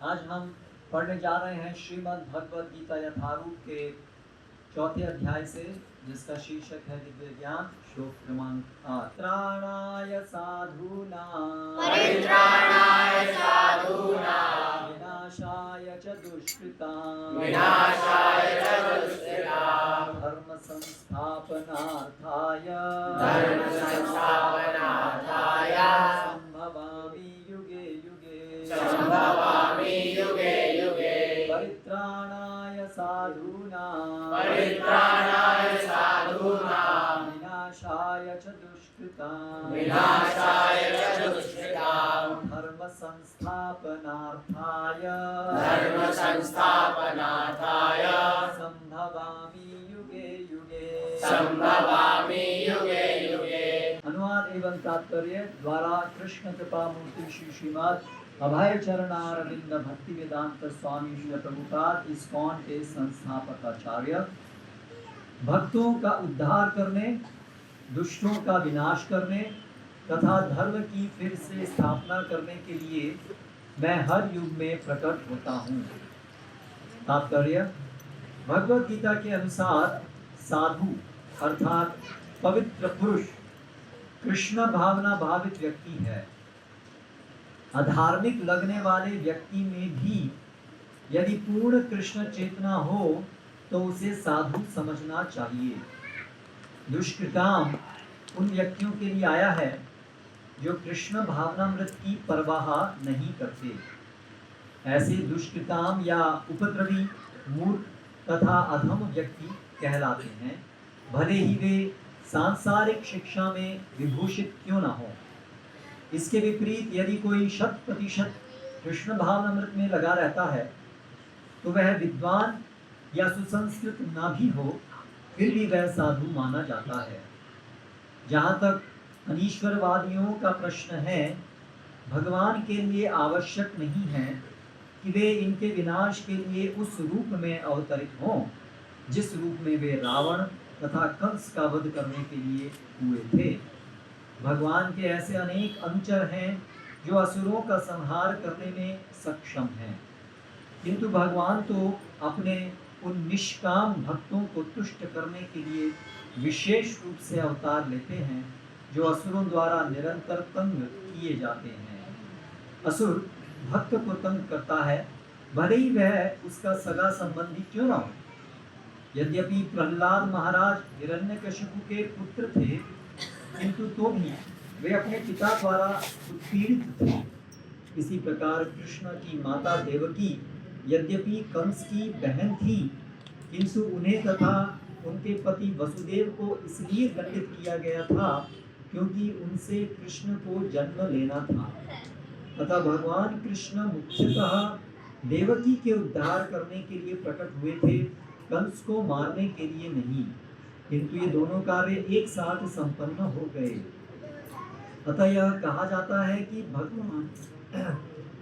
आज हम पढ़ने जा रहे हैं श्रीमद् भगवद गीता यथारूप के चौथे अध्याय से, जिसका शीर्षक है दिव्य ज्ञान। श्लोक क्रमांक 8। त्राणाय साधूनां परित्राणाय साधूनां विनाशाय च दुष्कृतां विनाशाय च दुष्कृतां धर्म संस्थापनार्थाय संभवामि युगे युगे संभवामि युगे युगे परित्राणाय साधूनां परित्राणाय साधूनां विनाशाय च दुष्कृतां विनाशाय च दुष्कृतां धर्म संस्थापनार्थाय संभवामि युगे युगे संभवामि युगे युगे। अनुवाद एवं तात्पर्य द्वारा कृष्ण कृपा मूर्ति श्री श्रीमद् अभय चरणारविंद भक्ति वेदांत स्वामी श्री प्रभुपाद इस्कॉन के संस्थापक आचार्य, भक्तों का उद्धार करने, दुष्टों का विनाश करने तथा धर्म की फिर से स्थापना करने के लिए मैं हर युग में प्रकट होता हूँ। तात्पर्य: भगवद गीता के अनुसार साधु अर्थात पवित्र पुरुष कृष्ण भावना भावित व्यक्ति है। अधार्मिक लगने वाले व्यक्ति में भी यदि पूर्ण कृष्ण चेतना हो तो उसे साधु समझना चाहिए। दुष्कृताम उन व्यक्तियों के लिए आया है जो कृष्ण भावनामृत की परवाह नहीं करते। ऐसे दुष्कृताम या उपद्रवी, मूर्ख तथा अधम व्यक्ति कहलाते हैं, भले ही वे सांसारिक शिक्षा में विभूषित क्यों न हो। इसके विपरीत यदि कोई 100% कृष्ण भावनामृत में लगा रहता है तो वह विद्वान या सुसंस्कृत ना भी हो, फिर भी वह साधु माना जाता है। जहाँ तक अनीश्वरवादियों का प्रश्न है, भगवान के लिए आवश्यक नहीं है कि वे इनके विनाश के लिए उस रूप में अवतरित हों जिस रूप में वे रावण तथा कंस का वध करने के लिए हुए थे। भगवान के ऐसे अनेक अनुचर हैं जो असुरों का संहार करने में सक्षम हैं, किंतु भगवान तो अपने उन निष्काम भक्तों को तुष्ट करने के लिए विशेष रूप से अवतार लेते हैं जो असुरों द्वारा निरंतर तंग किए जाते हैं। असुर भक्त को तंग करता है, भले ही वह उसका सगा संबंधी क्यों न हो। यद्यपि प्रहलाद महाराज हिरण्यकशिपु के पुत्र थे, किंतु तो भी वे अपने पिता द्वारा उत्पीड़ित थे। इसी प्रकार कृष्ण की माता देवकी यद्यपि कंस की बहन थी, किंतु उन्हें तथा उनके पति वसुदेव को इसलिए दंडित किया गया था क्योंकि उनसे कृष्ण को जन्म लेना था। तथा भगवान कृष्ण मुख्यतः देवकी के उद्धार करने के लिए प्रकट हुए थे, कंस को मारने के लिए नहीं। किंतु ये दोनों कार्य एक साथ संपन्न हो गए। अतः यह कहा जाता है कि भगवान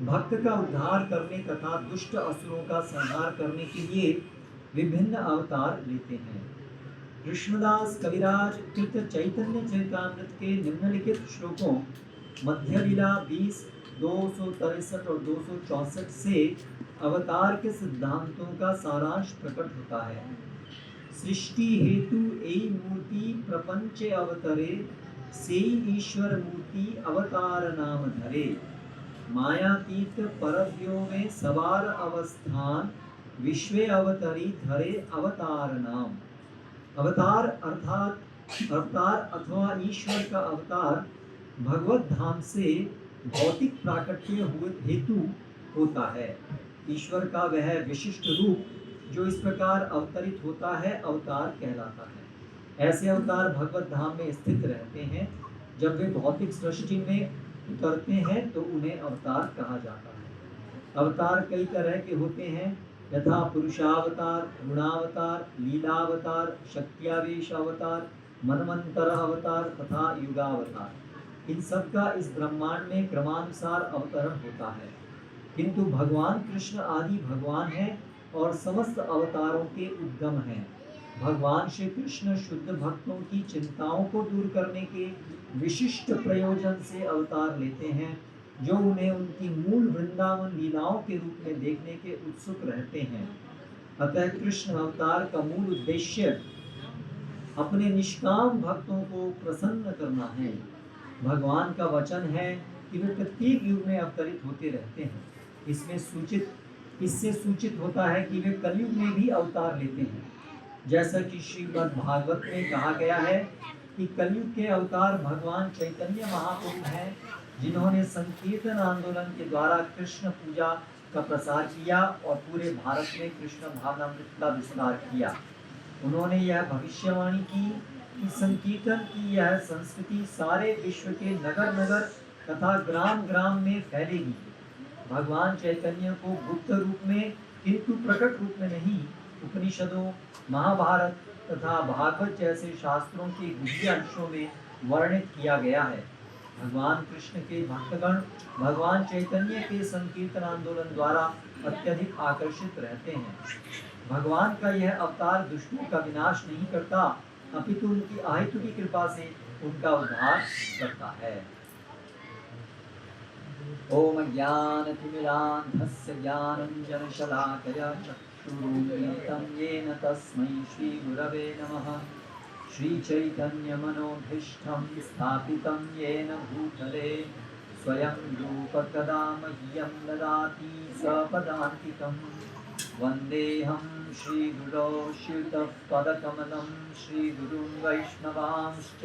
भक्त का उद्धार करने तथा दुष्ट असुरों का संहार करने के लिए विभिन्न अवतार लेते हैं। कृष्णदास कविराज कृत चैतन्य चरितामृत के निम्नलिखित श्लोकों मध्य लीला 20, 263 और 264 से अवतार के सिद्धांतों का सारांश प्रकट होता है। सृष्टि हेतु एई मूर्ति प्रपंच अवतरे, सेई ईश्वर मूर्ति अवतार नाम धरे। मायातीत परव्यो में सवार अवस्थान, विश्वे अवतरी धरे अवतार नाम। अवतार अवतार अथवा ईश्वर का अवतार भगवत धाम से भौतिक प्राकट्य हुए हेतु होता है। ईश्वर का वह विशिष्ट रूप जो इस प्रकार अवतरित होता है अवतार कहलाता है। ऐसे अवतार भगवत धाम में स्थित रहते हैं। जब वे भौतिक सृष्टि में उतरते हैं तो उन्हें अवतार कहा जाता है। अवतार कई तरह के होते हैं, यथा पुरुषावतार, गुणावतार, लीलावतार, शक्त्यावेश अवतार, मनवंतर अवतार तथा युगावतार। इन सब का इस ब्रह्मांड में क्रमानुसार अवतरण होता है। किंतु भगवान कृष्ण आदि भगवान हैं और समस्त अवतारों के उद्गम हैं। भगवान श्री कृष्ण शुद्ध भक्तों की चिंताओं को दूर करने के विशिष्ट प्रयोजन से अवतार लेते हैं जो उन्हें उनकी मूल वृंदावन लीलाओं के रूप में देखने के उत्सुक रहते हैं। अतः कृष्ण अवतार का मूल उद्देश्य अपने निष्काम भक्तों को प्रसन्न करना है। भगवान का वचन है कि वे प्रत्येक युग में अवतरित होते रहते हैं। इससे सूचित होता है कि वे कलयुग में भी अवतार लेते हैं। जैसा कि श्रीमद् भागवत में कहा गया है कि कलयुग के अवतार भगवान चैतन्य महाप्रभु हैं, जिन्होंने संकीर्तन आंदोलन के द्वारा कृष्ण पूजा का प्रसार किया और पूरे भारत में कृष्ण भावनामृत का विस्तार किया। उन्होंने यह भविष्यवाणी की कि संकीर्तन की यह संस्कृति सारे विश्व के नगर नगर तथा ग्राम ग्राम में फैलेगी। भगवान चैतन्य को गुप्त रूप में किंतु प्रकट रूप में नहीं, उपनिषदों, महाभारत तथा भागवत जैसे शास्त्रों के गुह्य अंशों में वर्णित किया गया है। भगवान कृष्ण के भक्तगण भगवान चैतन्य के संकीर्तन आंदोलन द्वारा अत्यधिक आकर्षित रहते हैं। भगवान का यह अवतार दुष्टों का विनाश नहीं करता, अपितु उनकी आहितु की कृपा से उनका उद्धार करता है। ओम ज्ञानतिमिरान्धस्य ज्ञानञ्जनशलाकया चक्षुरुन्मीलितं येन तस्मै श्रीगुरवे नमः। श्रीचैतन्यमनोभीष्टं स्थापितं येन भूतले स्वयं रूपकदा मह्यं ददाति सपदान्तिकम्। वन्देऽहं श्रीगुरो श्रीयुतः पदकमलं श्रीगुरुं वैष्णवांश्च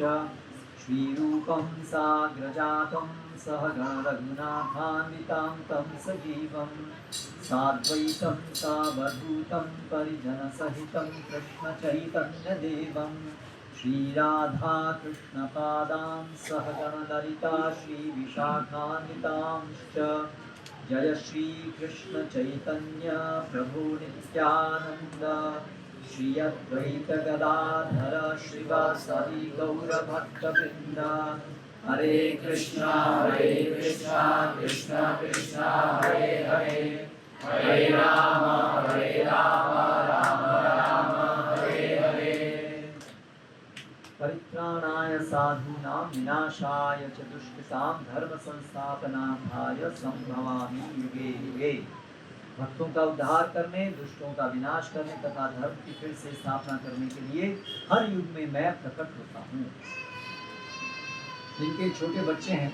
श्रीरूपं साग्रजातं सहगण रघुनाथान्वितां तं सजीवं साद्वैतं सावधूतं परिजनसहितं कृष्णचैतन्यदेवं श्रीराधाकृष्णपादां सहगण ललिता श्रीविशाखान्वितांश्च। जय श्री कृष्ण चैतन्य प्रभु नित्यानंद श्री अद्वैत गदाधर श्रीवासदि गौर भक्तवृंद। हरे कृष्णा कृष्णा कृष्णा हरे हरे, हरे राम राम राम हरे हरे। परित्राणाय साधूनां विनाशाय च दुष्कृतां धर्म संस्थापनार्थाय संभवामि युगे युगे। भक्तों का उद्धार करने, दुष्टों का विनाश करने तथा धर्म की फिर से स्थापना करने के लिए हर युग में मैं प्रकट होता हूँ। जिनके छोटे बच्चे हैं,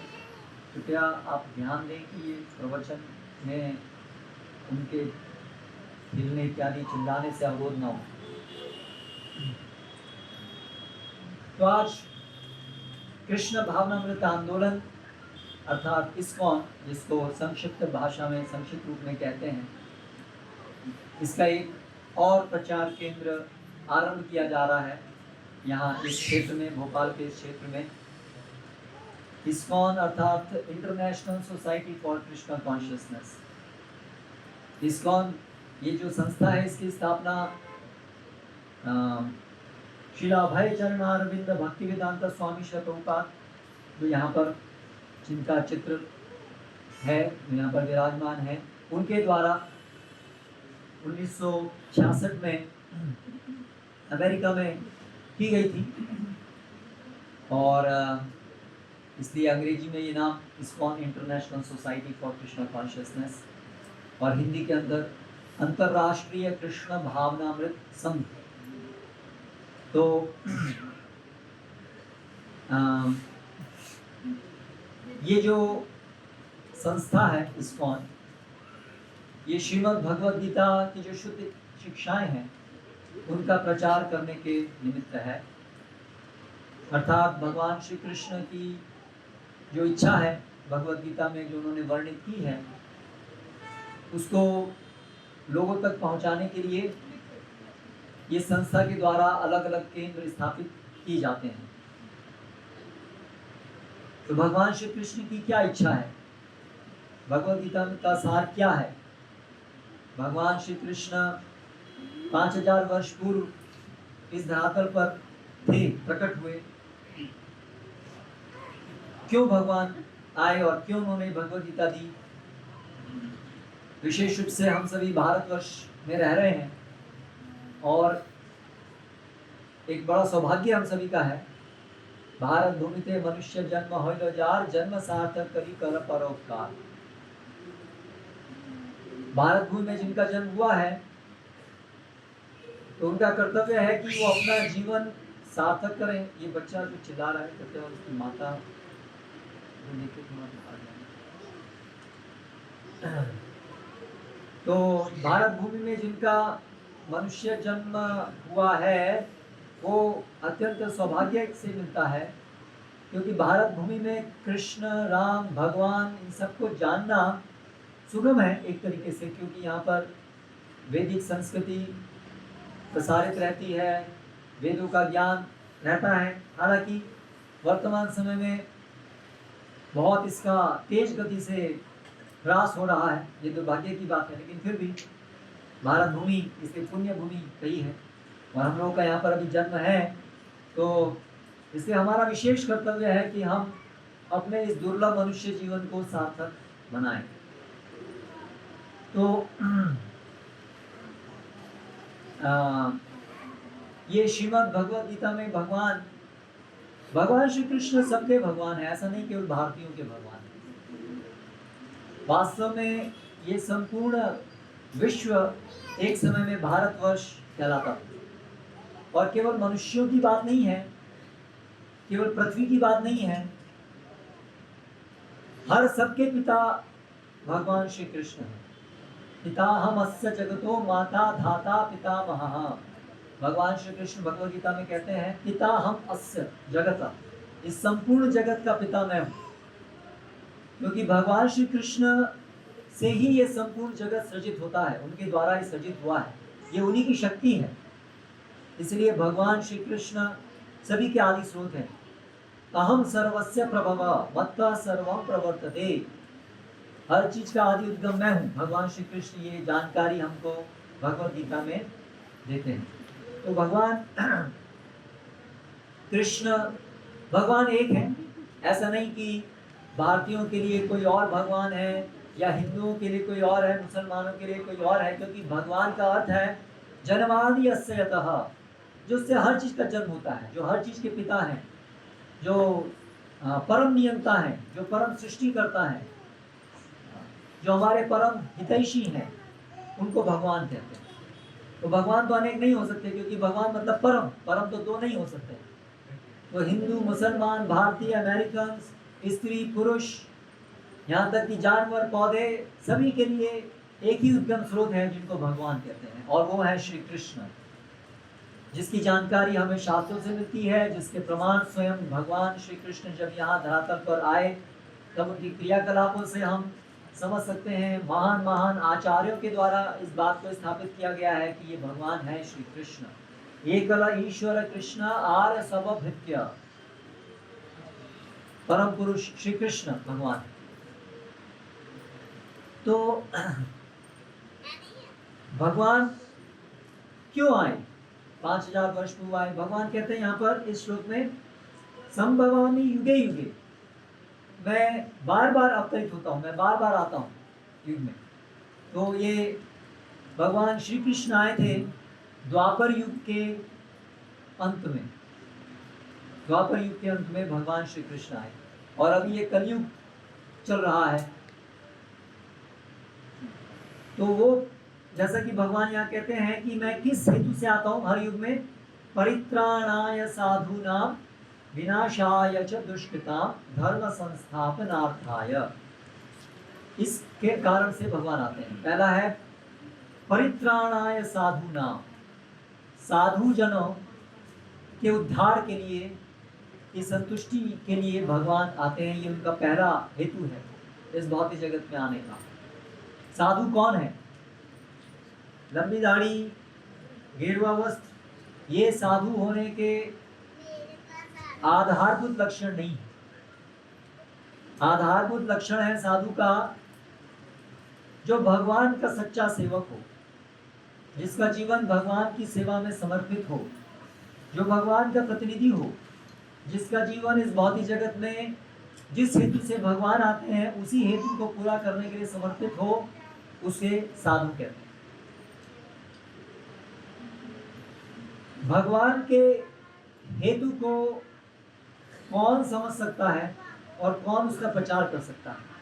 कृपया आप ध्यान दें कि ये प्रवचन में उनके हिलने इत्यादि चिल्लाने से अवरोध न हो। तो आज कृष्ण भावनामृत आंदोलन अर्थात इस्कॉन, जिसको संक्षिप्त भाषा में संक्षिप्त रूप में कहते हैं, इसका एक और प्रचार केंद्र आरंभ किया जा रहा है यहाँ इस क्षेत्र में, भोपाल के इस क्षेत्र में। इस्कॉन अर्थात international society for Krishna consciousness. ISKCON ये जो संस्था है, इसकी स्थापना श्रीला अभय चरणारविंद भक्तिवेदांत स्वामी श्री प्रभुपाद, जो यहाँ पर जिनका चित्र है, यहाँ पर विराजमान है, उनके द्वारा 1966 में अमेरिका में की गई थी और इसलिए अंग्रेजी में ये नाम ISKCON international society for Krishna consciousness और हिंदी के अंदर अंतर्राष्ट्रीय कृष्ण भावनामृत संघ। तो ये जो संस्था है इस्कॉन, ये श्रीमद् भगवद गीता की जो शुद्ध शिक्षाएं हैं उनका प्रचार करने के निमित्त है। अर्थात भगवान श्री कृष्ण की जो इच्छा है भगवद गीता में जो उन्होंने वर्णित की है, उसको लोगों तक पहुंचाने के लिए ये संस्था के द्वारा अलग अलग केंद्र स्थापित किए जाते हैं। तो भगवान श्री कृष्ण की क्या इच्छा है, भगवद गीता का सार क्या है? भगवान श्री कृष्ण 5000 वर्ष पूर्व इस धरातल पर थे, प्रकट हुए। क्यों भगवान आए और क्यों उन्होंने भगवद गीता दी? विशेष रूप से हम सभी भारतवर्ष में रह रहे हैं और एक बड़ा सौभाग्य हम सभी का है भारत भूमि ते मनुष्य जन्म होइल जार, जन्म सार्थक करी कर परोपकार। भारत भूमि में जिनका जन्म हुआ है तो उनका कर्तव्य है कि वो अपना जीवन सार्थक करें। ये बच्चा जो चिल्ला रहा है कहते हैं उसकी माता को लेके थोड़ा दिखा दें। तो भारत भूमि में जिनका मनुष्य जन्म हुआ है वो अत्यंत सौभाग्य से मिलता है, क्योंकि भारत भूमि में कृष्ण, राम, भगवान इन सबको जानना सुगम है एक तरीके से, क्योंकि यहाँ पर वैदिक संस्कृति प्रसारित रहती है, वेदों का ज्ञान रहता है। हालांकि वर्तमान समय में बहुत इसका तेज गति से ह्रास हो रहा है, ये दुर्भाग्य की बात है, लेकिन फिर भी भारत भूमि इसे पुण्य भूमि कही है और हम लोगों का यहाँ पर अभी जन्म है, तो इसलिए हमारा विशेष कर्तव्य है कि हम अपने इस दुर्लभ मनुष्य जीवन को सार्थक बनाएं। तो ये श्रीमद् भगवद गीता में भगवान श्री कृष्ण सबके भगवान है, ऐसा नहीं केवल भारतीयों के भगवान है। वास्तव में ये संपूर्ण विश्व एक समय में भारतवर्ष कहलाता था। और केवल मनुष्यों की बात नहीं है, केवल पृथ्वी की बात नहीं है, हर सबके पिता भगवान श्री कृष्ण है। पिता हम अस्य जगतो माता धाता पितामहः। भगवान श्री कृष्ण भगवद गीता में कहते हैं पिता हम अस्य जगत, इस संपूर्ण जगत का पिता मैं हूं, क्योंकि भगवान श्री कृष्ण से ही ये संपूर्ण जगत सृजित होता है, उनके द्वारा ही सृजित हुआ है, ये उन्हीं की शक्ति है। इसलिए भगवान श्री कृष्ण सभी के आदि स्रोत हैं। अहम सर्वस्य प्रभव मत्वा सर्वं प्रवर्तते, हर चीज का आदि उद्गम मैं हूँ। भगवान श्री कृष्ण ये जानकारी हमको भगवद गीता में देते हैं। तो भगवान कृष्ण भगवान एक है, ऐसा नहीं कि भारतीयों के लिए कोई और भगवान है या हिंदुओं के लिए कोई और है, मुसलमानों के लिए कोई और है, क्योंकि भगवान का अर्थ है जन्मादि यस्य यतः, जिससे हर चीज का जन्म होता है, जो हर चीज के पिता हैं, जो परम नियंता है, जो परम सृष्टि करता है, जो हमारे परम हितैषी हैं, उनको भगवान कहते हैं। तो भगवान तो अनेक नहीं हो सकते, क्योंकि भगवान मतलब परम, परम तो दो नहीं हो सकते। तो हिंदू, मुसलमान, भारतीय, अमेरिकन, स्त्री, पुरुष, यहाँ तक कि जानवर, पौधे, सभी के लिए एक ही उद्गम स्रोत है जिनको भगवान कहते हैं, और वो है श्री कृष्ण, जिसकी जानकारी हमें शास्त्रों से मिलती है, जिसके प्रमाण स्वयं भगवान श्री कृष्ण जब यहाँ धरातल पर आए तब उनकी क्रियाकलापों से हम समझ सकते हैं। महान महान आचार्यों के द्वारा इस बात को स्थापित किया गया है कि ये भगवान है श्री कृष्ण। एकल ईश्वर कृष्ण आर्य सब भृत्य, परम पुरुष श्री कृष्ण भगवान। तो भगवान क्यों आए, 5000 वर्ष पूर्व आए। भगवान कहते हैं यहाँ पर इस श्लोक में संभवामि युगे युगे, मैं बार बार अवतरित होता हूँ, मैं बार बार आता हूँ युग में। तो ये भगवान श्री कृष्ण आए थे द्वापर युग के अंत में, द्वापर युग के अंत में भगवान श्री कृष्ण आए, और अभी ये कलयुग चल रहा है। तो वो जैसा कि भगवान यहाँ कहते हैं कि मैं किस हेतु से आता हूँ हर युग में, परित्राणाय साधूनां विनाशाय च दुष्कृतां धर्म संस्थापनार्थाय, इसके कारण से भगवान आते हैं। पहला है परित्राणाय साधूनां, साधु जनों के उद्धार के लिए, की संतुष्टि के लिए भगवान आते हैं, ये उनका पहला हेतु है इस भौतिक जगत में आने का। साधु कौन है? लंबी दाढ़ी, गेरुआ वस्त्र, ये साधु होने के आधारभूत लक्षण नहीं है। आधारभूत लक्षण है साधु का जो भगवान का सच्चा सेवक हो, जिसका जीवन भगवान की सेवा में समर्पित हो, जो भगवान का प्रतिनिधि हो, जिसका जीवन इस भौतिक जगत में जिस हेतु से भगवान आते हैं उसी हेतु को पूरा करने के लिए समर्पित हो, उसे साधु कहते हैं। भगवान के हेतु को कौन समझ सकता है और कौन उसका प्रचार कर सकता है।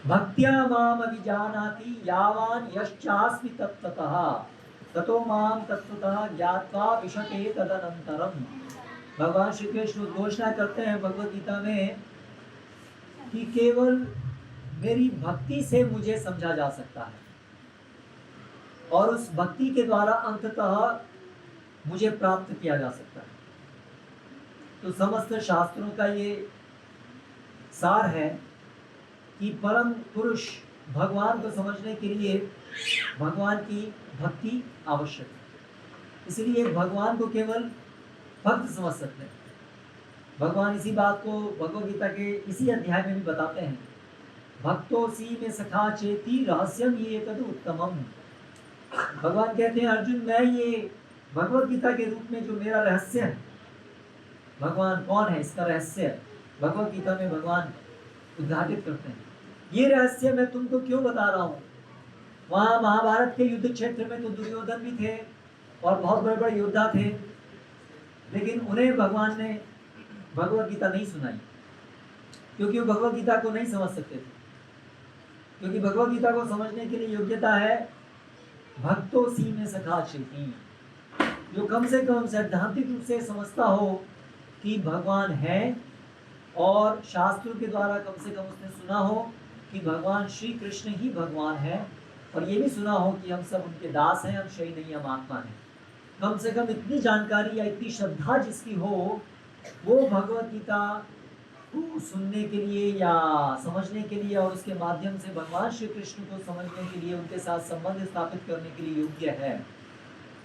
भक्त्या माम अभिजानाति यावान यश्चास्मि तत्त्वतः ततो माम तत्त्वतः ज्ञात्वा विशते तदनंतरम। भगवान श्री कृष्ण घोषणा करते हैं भगवद गीता में कि केवल मेरी भक्ति से मुझे समझा जा सकता है और उस भक्ति के द्वारा अंततः मुझे प्राप्त किया जा सकता है। तो समस्त शास्त्रों का ये सार है कि परम पुरुष भगवान को समझने के लिए भगवान की भक्ति आवश्यक है। इसलिए भगवान को केवल भक्त समझ सकते हैं। भगवान इसी बात को भगवद गीता के इसी अध्याय में भी बताते हैं। भक्तोसी में सखा चेती रहस्यम ये तद उत्तमम। भगवान कहते हैं अर्जुन, मैं ये भगवद गीता के रूप में जो मेरा रहस्य है, भगवान कौन है इसका रहस्य भगवद गीता में भगवान उद्घाटित करते हैं। ये रहस्य मैं तुमको क्यों बता रहा हूँ। वहाँ महाभारत के युद्ध क्षेत्र में तो दुर्योधन भी थे और बहुत बड़े बड़े योद्धा थे, लेकिन उन्हें भगवान ने भगवद गीता नहीं सुनाई क्योंकि वो भगवद गीता को नहीं समझ सकते थे। क्योंकि भगवद गीता को समझने के लिए योग्यता है भक्तों सी में सखा चेती, जो कम से कम सैद्धांतिक रूप से समझता हो कि भगवान है और शास्त्रों के द्वारा कम से कम उसने सुना हो कि भगवान श्री कृष्ण ही भगवान है, और ये भी सुना हो कि हम सब उनके दास हैं, हम शरीर नहीं, हम आत्मा हैं। कम से कम इतनी जानकारी या इतनी श्रद्धा जिसकी हो, वो भगवद गीता को सुनने के लिए या समझने के लिए और उसके माध्यम से भगवान श्री कृष्ण को समझने के लिए, उनके साथ संबंध स्थापित करने के लिए योग्य है।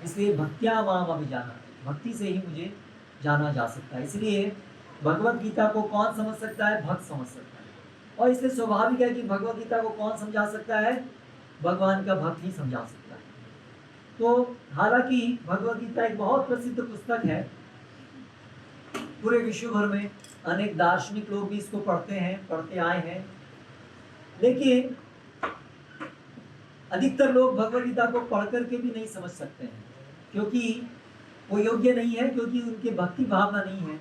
इसलिए भक्त्या माम अभिजाना, भक्ति से ही मुझे जाना जा सकता है। इसलिए भगवद गीता को कौन समझ सकता है? भक्त समझ सकता है। और इसलिए स्वाभाविक है कि भगवद गीता को कौन समझा सकता है? भगवान का भक्त ही समझा सकता है। तो हालांकि भगवद गीता एक बहुत प्रसिद्ध पुस्तक है, पूरे विश्व भर में अनेक दार्शनिक लोग भी इसको पढ़ते आए हैं, लेकिन अधिकतर लोग भगवद गीता को पढ़ करके भी नहीं समझ सकते हैं क्योंकि वो योग्य नहीं है, क्योंकि उनके भक्ति भावना नहीं है।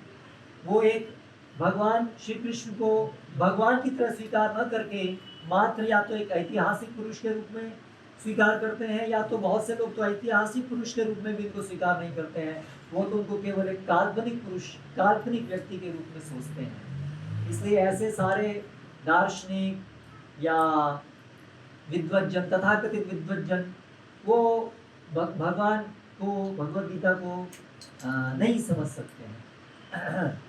वो एक भगवान श्री कृष्ण को भगवान की तरह स्वीकार न करके मात्र या तो एक ऐतिहासिक पुरुष के रूप में स्वीकार करते हैं, या तो बहुत से लोग तो ऐतिहासिक पुरुष के रूप में भी इनको स्वीकार नहीं करते हैं। वो तो उनको केवल एक काल्पनिक पुरुष, काल्पनिक व्यक्ति के रूप में सोचते हैं। इसलिए ऐसे सारे दार्शनिक या विद्वज्जन, तथाकथित विद्वज्जन, वो भगवान को, भगवद गीता को नहीं समझ सकते हैं।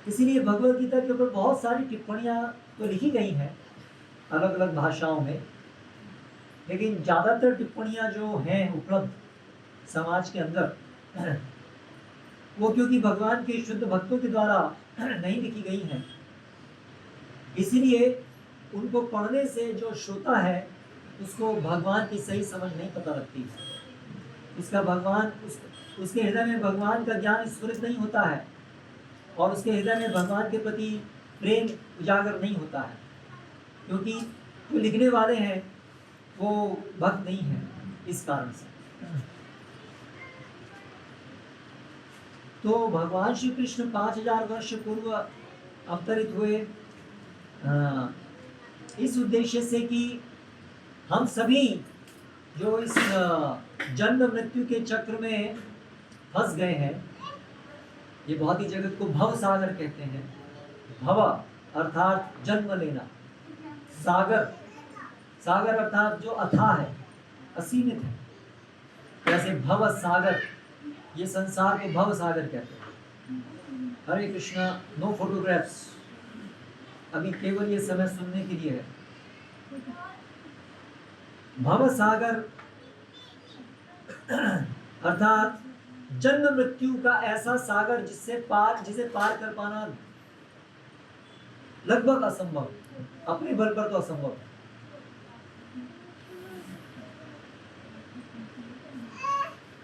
इसीलिए भगवद गीता के ऊपर बहुत सारी टिप्पणियां तो लिखी गई हैं अलग अलग भाषाओं में, लेकिन ज़्यादातर टिप्पणियां जो हैं उपलब्ध समाज के अंदर, वो क्योंकि भगवान के शुद्ध भक्तों के द्वारा नहीं लिखी गई हैं, इसीलिए उनको पढ़ने से जो श्रोता है उसको भगवान की सही समझ नहीं पता लगती। उसका भगवान, उसके हृदय में भगवान का ज्ञान स्फुरित नहीं होता है और उसके हृदय में भगवान के प्रति प्रेम उजागर नहीं होता है, क्योंकि जो लिखने वाले हैं वो भक्त नहीं है। इस कारण से तो भगवान श्री कृष्ण 5000 वर्ष पूर्व अवतरित हुए इस उद्देश्य से कि हम सभी जो इस जन्म मृत्यु के चक्र में फंस गए हैं, ये बहुत ही जगत को भव सागर कहते हैं। भव अर्थात जन्म लेना, सागर, सागर अर्थात जो अथाह है, असीमित है। जैसे भव सागर, ये संसार को भव सागर कहते हैं। हरे कृष्णा। नो फोटोग्राफ्स, अभी केवल ये समय सुनने के लिए है। भव सागर अर्थात जन्म मृत्यु का ऐसा सागर जिसे पार कर पाना लगभग असंभव, अपने बल पर तो असंभव है।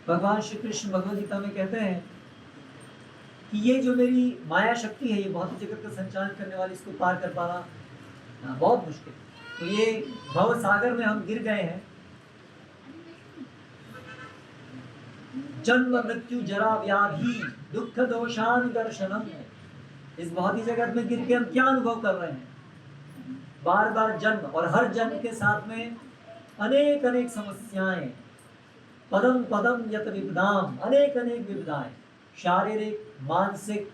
भगवान श्री कृष्ण भगवद गीता में कहते हैं कि ये जो मेरी माया शक्ति है, ये बहुत जगत का संचालन करने वाली, इसको पार कर पाना बहुत मुश्किल। तो ये भव सागर में हम गिर गए हैं। जन्म मृत्यु जरा व्याधि दुख दोषानुदर्शनम। इस भौतिक जगत में गिर के हम क्या अनुभव कर रहे हैं? बार बार जन्म, और हर जन्म के साथ में अनेक अनेक समस्याएं, पदम पदम यत विपदाम, अनेक अनेक विपदाएं, शारीरिक, मानसिक,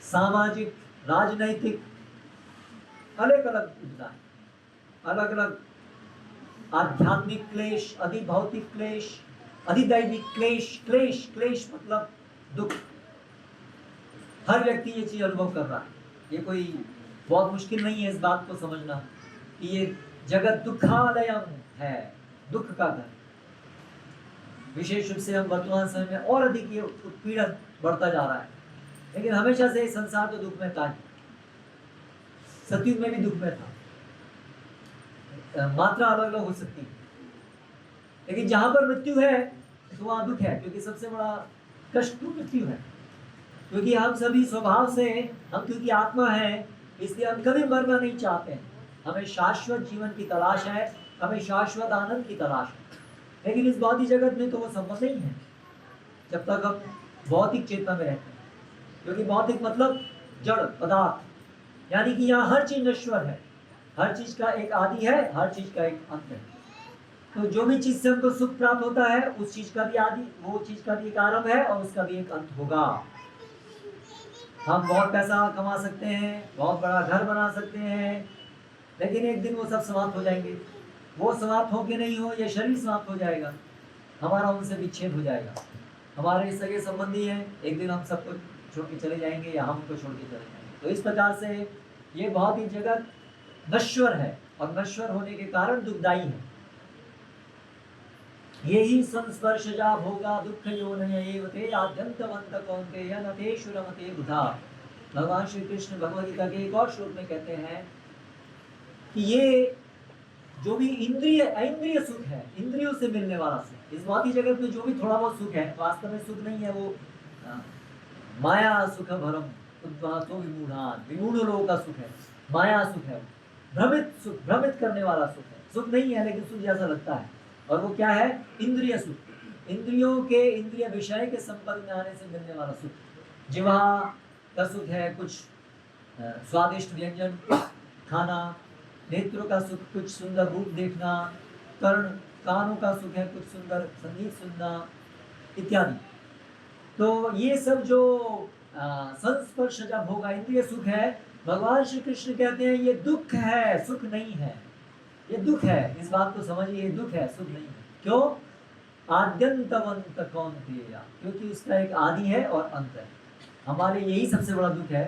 सामाजिक, राजनैतिक, अलग अलग विपदाएं, अलग अलग आध्यात्मिक क्लेश, अधिभौतिक क्लेश, अधिदैविक क्लेश। क्लेश क्लेश मतलब दुख। हर व्यक्ति ये चीज अनुभव कर रहा है। ये कोई बहुत मुश्किल नहीं है इस बात को समझना कि ये जगत दुखालयम है, दुख का घर। विशेष रूप से हम वर्तमान समय में और अधिक ये उत्पीड़न बढ़ता जा रहा है, लेकिन हमेशा से इस संसार तो दुख में था। सतयुग में भी दुख में था, मात्रा अलग अलग हो सकती है, लेकिन जहां पर मृत्यु है तो वहां दुख है, क्योंकि सबसे बड़ा कष्ट तो मृत्यु है। क्योंकि हम सभी स्वभाव से, हम क्योंकि आत्मा है, इसलिए हम कभी मरना नहीं चाहते हैं। हमें शाश्वत जीवन की तलाश है, हमें शाश्वत आनंद की तलाश है। लेकिन इस भौतिक जगत में तो वो संभव नहीं है जब तक हम भौतिक चेतना में रहते हैं। क्योंकि भौतिक मतलब जड़ पदार्थ, यानी कि यहाँ हर चीज नश्वर है, हर चीज का एक आदि है, हर चीज का एक अंत है। तो जो भी चीज से हमको सुख प्राप्त होता है, उस चीज का भी आदि, वो चीज का भी एक आरंभ है और उसका भी एक अंत होगा। हम बहुत पैसा कमा सकते हैं, बहुत बड़ा घर बना सकते हैं, लेकिन एक दिन वो सब समाप्त हो जाएंगे। वो समाप्त हो के नहीं हो, ये शरीर समाप्त हो जाएगा, हमारा उनसे विच्छेद हो जाएगा। हमारे सगे संबंधी हैं, एक दिन हम सबको छोड़ के चले जाएंगे या हम उनको छोड़ के चले जाएंगे। तो इस प्रकार से ये भौतिक जगत नश्वर है, और नश्वर होने के कारण दुखदायी है। यही संस्पर्शजा भोगा दुख योनयैव ते आद्यन्तवन्त कौन्तेय न तेषु रमते वृथा। भगवान श्री कृष्ण भगवद गीता के एक और श्लोक में कहते हैं कि ये जो भी इंद्रिय सुख है, इंद्रियों से मिलने वाला सुख, इस भौतिक जगत में जो भी थोड़ा बहुत सुख है, वास्तव में सुख नहीं है, वो माया सुख भरम उद्वातो विमूढ़ान, विमूढ़ लोगों का सुख है, माया सुख है, भ्रमित सुख, भ्रमित करने वाला सुख है। सुख नहीं है लेकिन सुख जैसा लगता है, और वो क्या है? इंद्रिय सुख, इंद्रियों के, इंद्रिय विषय के संपर्क में आने से मिलने वाला सुख। जिह्वा का सुख है कुछ स्वादिष्ट व्यंजन खाना, नेत्रों का सुख कुछ सुंदर रूप देखना, कानों का सुख है कुछ सुंदर संगीत सुनना इत्यादि। तो ये सब जो संस्पर्श जब होगा इंद्रिय सुख है, भगवान श्री कृष्ण कहते हैं ये दुख है, सुख नहीं है। ये दुख है, इस बात को समझिए, ये दुख है, सुख नहीं है। क्यों? आद्यंतवंत कौन्तेय, क्योंकि उसका एक आदि है और अंत है। हमारे यही सबसे बड़ा दुख है।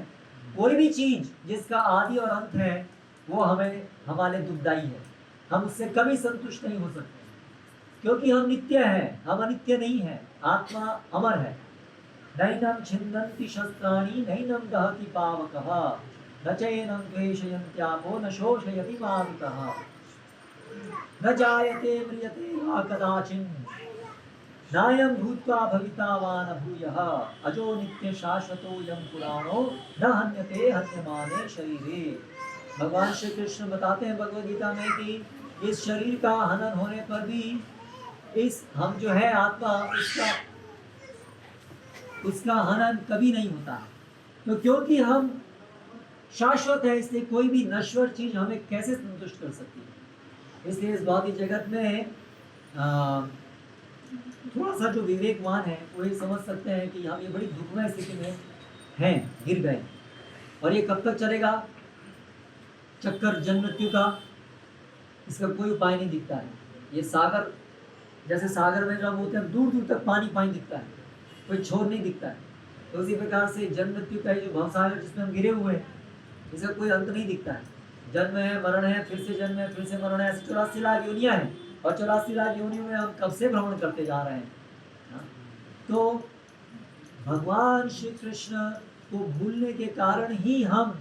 कोई भी चीज जिसका आदि और अंत है वो हमारे दुखदायी है। हम उससे कभी संतुष्ट नहीं हो सकते, क्योंकि हम नित्य हैं, हम अनित्य नहीं है। आत्मा अमर है। नैनं छिन्दन्ति शस्त्राणि नैनं दहति पावकः न चैनं द्वेषयन्त्यापो न शोषयति मारुतः न जायते म्रियते वा कदाचिन् नायं भूत्वा भविता वा न भूयः अजो नित्य शाश्वतोऽयं पुराणो न हन्यते हन्यमाने शरीरे। भगवान श्री कृष्ण बताते हैं भगवद गीता में कि इस शरीर का हनन होने पर भी इस हम जो है आत्मा, उसका हनन कभी नहीं होता है। तो क्योंकि हम शाश्वत है, इसलिए कोई भी नश्वर चीज हमें कैसे संतुष्ट कर सकती है। इसलिए इस भौतिक जगत में थोड़ा सा जो विवेकवान है वो ये समझ सकते हैं कि हम ये बड़ी दुखमय स्थिति में हैं, गिर गए, और ये कब तक चलेगा चक्कर जन्म मृत्यु का, इसका कोई उपाय नहीं दिखता है। ये सागर, जैसे सागर में जब होते हैं दूर दूर तक पानी पानी दिखता है, कोई छोर नहीं दिखता है। तो उसी प्रकार से जन्म मृत्यु का जो भवसागर जिसमें हम गिरे हुए हैं, इसका कोई अंत नहीं दिखता है। जन्म है, मरण है, फिर से जन्म है, फिर से मरण है, 84 लाख योनियां हैं, और 84 लाख योनियों में हम कब से भ्रमण करते जा रहे हैं। तो भगवान श्री कृष्ण को भूलने के कारण ही हम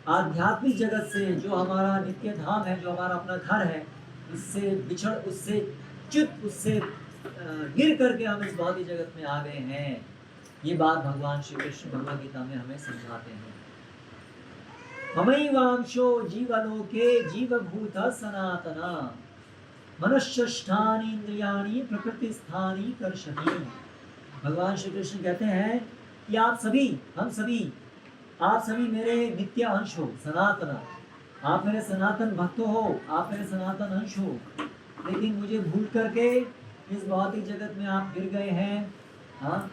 आध्यात्मिक जगत से, जो हमारा नित्य धाम है, जो हमारा अपना घर है, उससे बिछड़, उससे च्युत, उससे गिर करके हम इस भौतिक जगत में आ गए हैं। ये बात भगवान श्री कृष्ण भगवद गीता में हमें समझाते हैं। ममैवांशो जीवलोके जीवभूतः सनातनः। मनश्चष्टानि इंद्रियाणि प्रकृति स्थानी कर्षति। भगवान श्री कृष्ण कहते हैं कि आप सभी, हम सभी, आप सभी मेरे नित्य अंश हो, सनातन। आप मेरे सनातन भक्त हो, आप मेरे सनातन अंश हो, लेकिन मुझे भूल करके इस भौतिक जगत में आप गिर गए हैं। हाँ,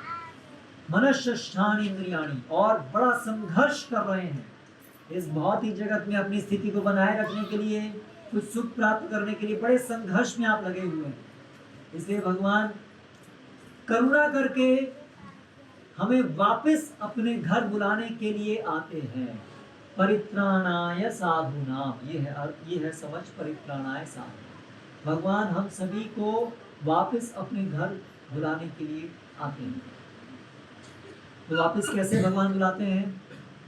मनश्चष्टानि इंद्रियाणि, और बड़ा संघर्ष कर रहे हैं इस भौतिक जगत में अपनी स्थिति को बनाए रखने के लिए, कुछ सुख प्राप्त करने के लिए बड़े संघर्ष में आप लगे हुए हैं। इसलिए भगवान करुणा करके हमें वापस अपने घर बुलाने के लिए आते हैं। परित्राणाय साधूनाम, ये है समझ, परित्राणाय साधु। भगवान हम सभी को वापस अपने घर बुलाने के लिए आते हैं। तो वापस कैसे भगवान बुलाते हैं?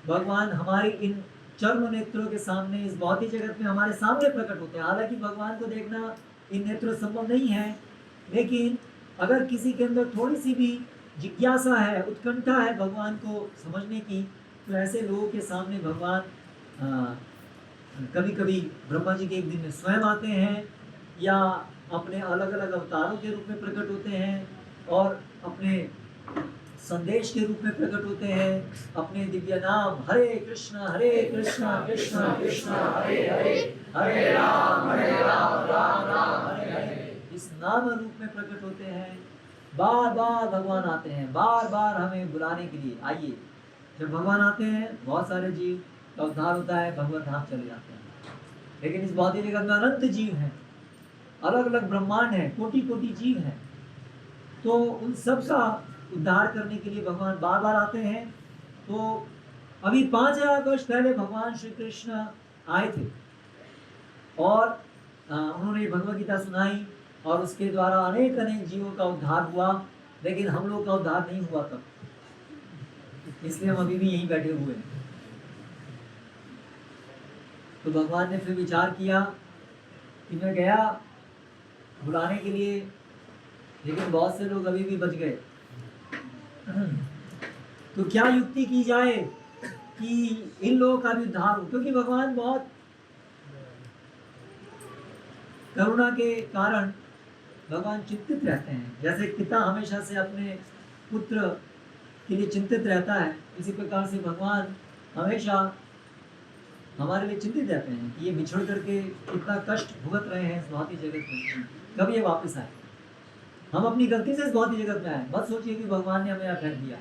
भगवान हमारी इन चर्म नेत्रों के सामने, इस भौतिक जगत में हमारे सामने प्रकट होते हैं। हालांकि भगवान को देखना इन नेत्रों संभव नहीं है, लेकिन अगर किसी के अंदर थोड़ी सी भी जिज्ञासा है, उत्कंठा है भगवान को समझने की, तो ऐसे लोगों के सामने भगवान कभी कभी ब्रह्मा जी के एक दिन में स्वयं आते हैं, या अपने अलग अलग अवतारों के रूप में प्रकट होते हैं, और अपने संदेश के रूप में प्रकट होते हैं। अपने दिव्य नाम हरे कृष्णा कृष्णा कृष्णा हरे हरे, हरे राम राम राम हरे हरे, इस नाम रूप में प्रकट होते हैं। बार बार भगवान आते हैं, बार बार हमें बुलाने के लिए, आइए। जब भगवान आते हैं बहुत सारे जीव का उद्धार होता है, भगवत धाम चले जाते हैं। लेकिन इस भौतिक जगत में अनंत जीव हैं, अलग अलग ब्रह्मांड है, कोटि कोटि जीव हैं, तो उन सब का उद्धार करने के लिए भगवान बार बार आते हैं। तो अभी 5000 वर्ष पहले भगवान श्री कृष्ण आए थे, और उन्होंने भगवद गीता सुनाई, और उसके द्वारा अनेक अनेक जीवों का उद्धार हुआ। लेकिन हम लोग का उद्धार नहीं हुआ तब, इसलिए हम अभी भी यहीं बैठे हुए हैं। तो भगवान ने फिर विचार किया कि मैं गया बुलाने के लिए, लेकिन बहुत से लोग अभी भी बच गए। तो क्या युक्ति की जाए कि इन लोगों का भी उद्धार हो, क्योंकि भगवान बहुत करुणा के कारण भगवान चिंतित रहते हैं। जैसे पिता हमेशा से अपने पुत्र के लिए चिंतित रहता है, इसी प्रकार से भगवान हमेशा हमारे लिए चिंतित रहते हैं कि ये बिछड़ करके कितना कष्ट भुगत रहे हैं इस भौतिक जगत में, कब ये वापस आए। हम अपनी गलती से इस भौतिक जगत में आए, मत सोचिए कि भगवान ने हमें यहाँ फेंक दिया।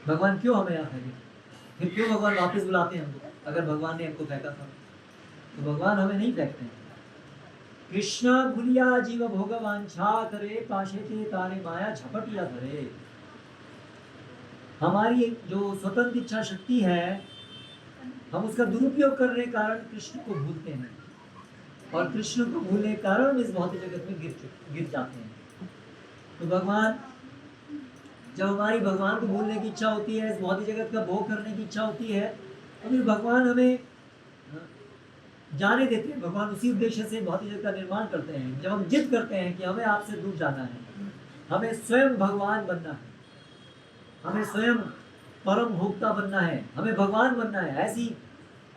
भगवान क्यों हमें यहाँ फेंके? फिर क्यों भगवान वापस बुलाते हैं हमको? अगर भगवान ने हमको फेंका था तो भगवान हमें नहीं फेंकते हैं। कृष्ण भूलिया जीव भोगवांछा करे, पाशे ते तारे माया झपटिया धरे। हमारी जो स्वतंत्र इच्छा शक्ति है, हम उसका दुरुपयोग करने के कारण कृष्ण को भूलते हैं, और कृष्ण को भूलने के कारण हम इस भौतिक जगत में गिर जाते हैं। तो भगवान, जब हमारी भगवान को भूलने की इच्छा होती है, इस भौतिक जगत का भोग करने की इच्छा होती है, तो फिर भगवान हमें जाने देते हैं। भगवान उसी उद्देश्य से भौतिक जगत का निर्माण करते हैं। जब हम जिद करते हैं कि हमें आपसे दूर जाना है, हमें स्वयं भगवान बनना है, हमें स्वयं परम भोक्ता बनना है, हमें भगवान बनना है,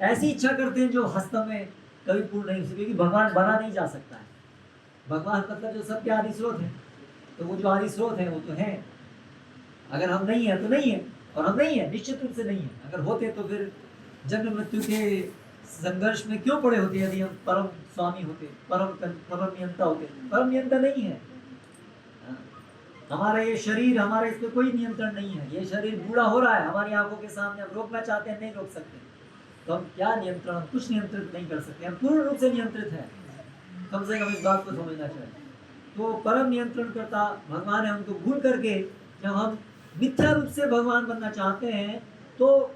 ऐसी इच्छा करते हैं जो वास्तव में कभी पूर्ण नहीं हो सकेगी। भगवान बना नहीं जा सकता है। भगवान मतलब जो सबके आदि स्रोत है, तो वो जो आदि स्रोत है वो तो है। अगर हम नहीं है तो नहीं है, और हम नहीं है, निश्चित रूप से नहीं है। अगर होते तो फिर जन्म मृत्यु के संघर्ष में क्यों पड़े होते यदि हम परम स्वामी होते, परम नियंता होते। परम नियंता नहीं है हमारा ये शरीर, हमारा इस पर कोई नियंत्रण नहीं है। ये शरीर बूढ़ा हो रहा है हमारी आंखों के सामने, हम रोकना चाहते हैं, नहीं रोक सकते। तो हम क्या नियंत्रण, हम कुछ नियंत्रित नहीं कर सकते। हम पूर्ण रूप से नियंत्रित है, कम से कम इस बात को समझना चाहिए। तो परम नियंत्रण करता भगवान है, उनको भूल करके जब हम मिथ्या रूप से भगवान बनना चाहते हैं, तो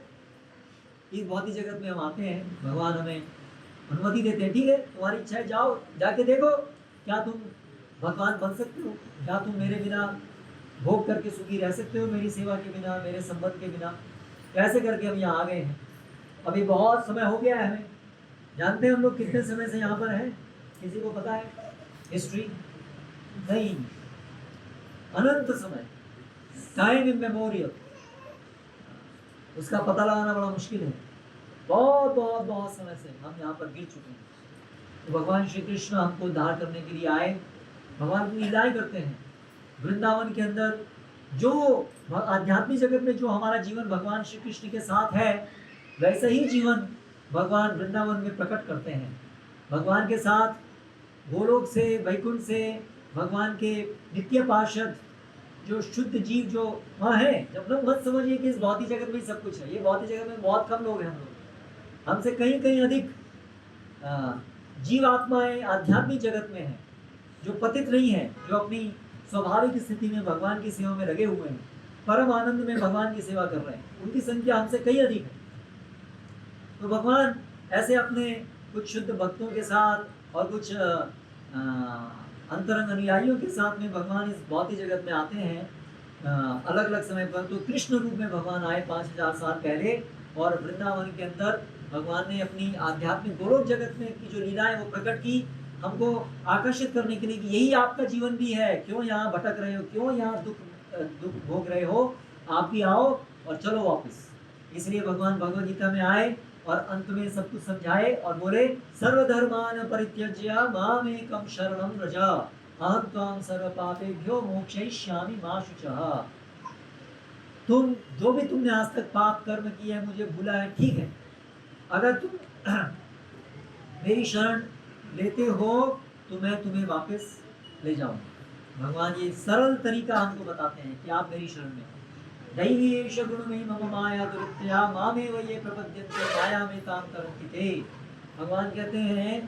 इस भौतिक जगत में हम आते हैं। भगवान हमें अनुमति देते हैं, ठीक है तुम्हारी इच्छा है, जाओ जाके देखो क्या तुम भगवान बन सकते हो, क्या तुम मेरे बिना भोग करके सुखी रह सकते हो, मेरी सेवा के बिना, मेरे संबंध के बिना। कैसे करके हम यहाँ आ गए हैं। अभी बहुत समय हो गया है हमें। जानते हैं हम लोग कितने समय से यहाँ पर हैं? किसी को पता है हिस्ट्री? नहीं, अनंत समय, टाइम इमेमोरियल, उसका पता लगाना बड़ा मुश्किल है। बहुत बहुत बहुत समय से हम यहाँ पर गिर चुके हैं। तो भगवान श्री कृष्ण हमको उद्धार करने के लिए आए। भगवान की लीलाएं करते हैं वृंदावन के अंदर। जो आध्यात्मिक जगत में जो हमारा जीवन भगवान श्री कृष्ण के साथ है, वैसा ही जीवन भगवान वृंदावन में प्रकट करते हैं। भगवान के साथ गोलोक से, वैकुंठ से, भगवान के नित्य पार्षद जो शुद्ध जीव जो वहाँ है। जब लोग मत समझिए कि इस भौतिक जगत में ही सब कुछ है। ये भौतिक जगत में बहुत कम लोग हैं। हम लोग हमसे कहीं कहीं अधिक जीव आत्माएं आध्यात्मिक जगत में हैं, जो पतित नहीं है, जो अपनी स्वाभाविक स्थिति में भगवान की सेवा में लगे हुए हैं, परम आनंद में भगवान की सेवा कर रहे हैं। उनकी संख्या हमसे कहीं अधिक है। तो भगवान ऐसे अपने कुछ शुद्ध भक्तों के साथ और कुछ अंतरंग अनुयायियों के साथ में भगवान इस भौतिक जगत में आते हैं अलग अलग समय पर। तो कृष्ण रूप में भगवान आए 5000 साल पहले, और वृंदावन के अंदर भगवान ने अपनी आध्यात्मिक गोलोक जगत में की जो लीलाएं वो प्रकट की, हमको आकर्षित करने के लिए कि यही आपका जीवन भी है। क्यों यहाँ भटक रहे हो, क्यों यहाँ दुख भोग रहे हो, आप भी आओ और चलो वापस। इसलिए भगवान भगवद गीता में आए और अंत में सब कुछ समझाए और बोले, सर्वधर्मान परित्यज्य मामेकं शरणं व्रज अहं त्वां सर्व पापेभ्यो मोक्षयिष्यामि मा शुचः। तुम जो भी तुमने आज तक पाप कर्म किया है, मुझे भूला है, ठीक है। अगर तुम मेरी शरण लेते हो तो मैं तुम्हें वापस ले जाऊंगा। भगवान ये सरल तरीका हमको बताते हैं कि आप मेरी शरण में। दैवी एष गुणमयी मम माया दुरित्या मामेव ये प्रपद्यन्ते मायामेतां तरन्ति ते। भगवान कहते हैं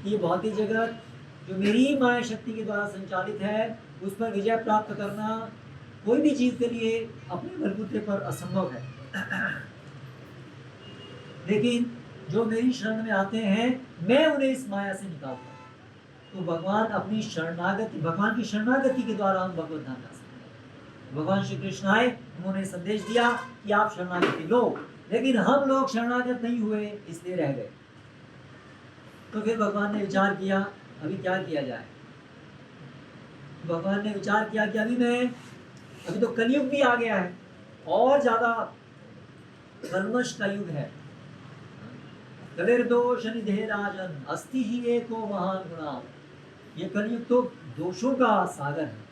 कि ये भौतिक जगत जो मेरी माया शक्ति के द्वारा संचालित है, उस पर विजय प्राप्त करना कोई भी जीव के लिए अपने बलबूते पर असंभव है। लेकिन जो मेरी शरण में आते हैं, मैं उन्हें इस माया से निकालता हूँ। तो भगवान अपनी शरणागति, भगवान की शरणागति के द्वारा हम भगवत धाम जा सकते हैं। भगवान श्री कृष्ण आए, उन्होंने संदेश दिया कि आप शरणागति लो, लेकिन हम लोग शरणागत नहीं हुए, इसलिए रह गए। तो फिर भगवान ने विचार किया अभी क्या किया जाए। भगवान ने विचार किया कि अभी तो कलयुग भी आ गया है, और ज्यादा कल्मश का युग है। कलिर्दोष निधे राजन अस्ति ही एको महान गुणा। ये कलयुग तो दोषों का सागर है।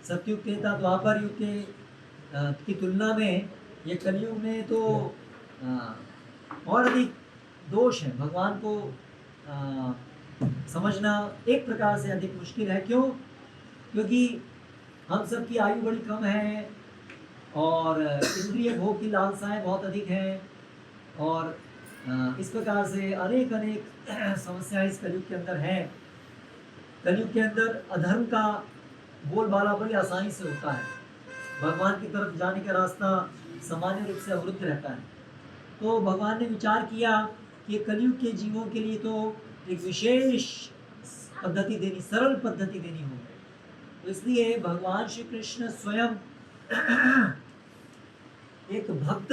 सतयुग के द्वापर युग के की तुलना में ये कलयुग में तो और अधिक दोष है। भगवान को समझना एक प्रकार से अधिक मुश्किल है। क्यों? क्योंकि हम सब की आयु बड़ी कम है और इंद्रिय भोग की लालसाएं बहुत अधिक हैं, और इस प्रकार से अनेक समस्याएं इस कलयुग के अंदर हैं। कलयुग के अंदर अधर्म का बोलबाला बड़ी आसानी से होता है। भगवान की तरफ जाने का रास्ता सामान्य रूप से अवरुद्ध रहता है। तो भगवान ने विचार किया कि कलयुग के जीवों के लिए तो एक विशेष पद्धति देनी, सरल पद्धति देनी होगी। तो इसलिए भगवान श्री कृष्ण स्वयं एक भक्त